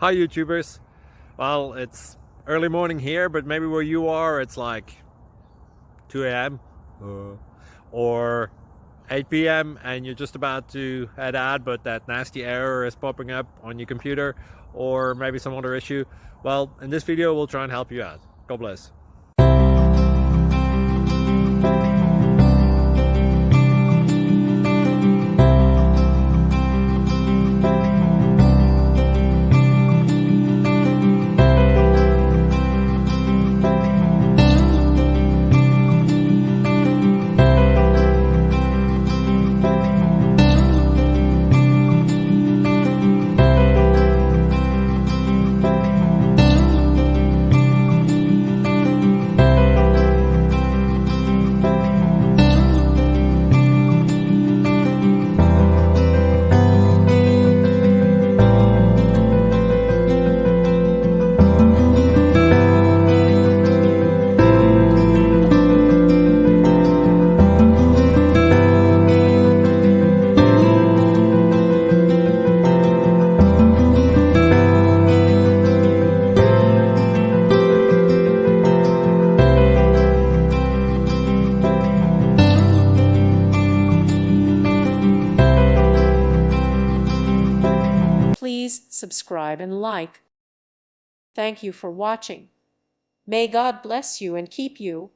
Hi YouTubers. Well, it's early morning here, but maybe where you are it's like 2 a.m. Or 8 p.m. and you're just about to head out, but that nasty error is popping up on your computer, or maybe some other issue. Well, in this video we'll try and help you out. God bless. Please subscribe and like. Thank you for watching. May God bless you and keep you.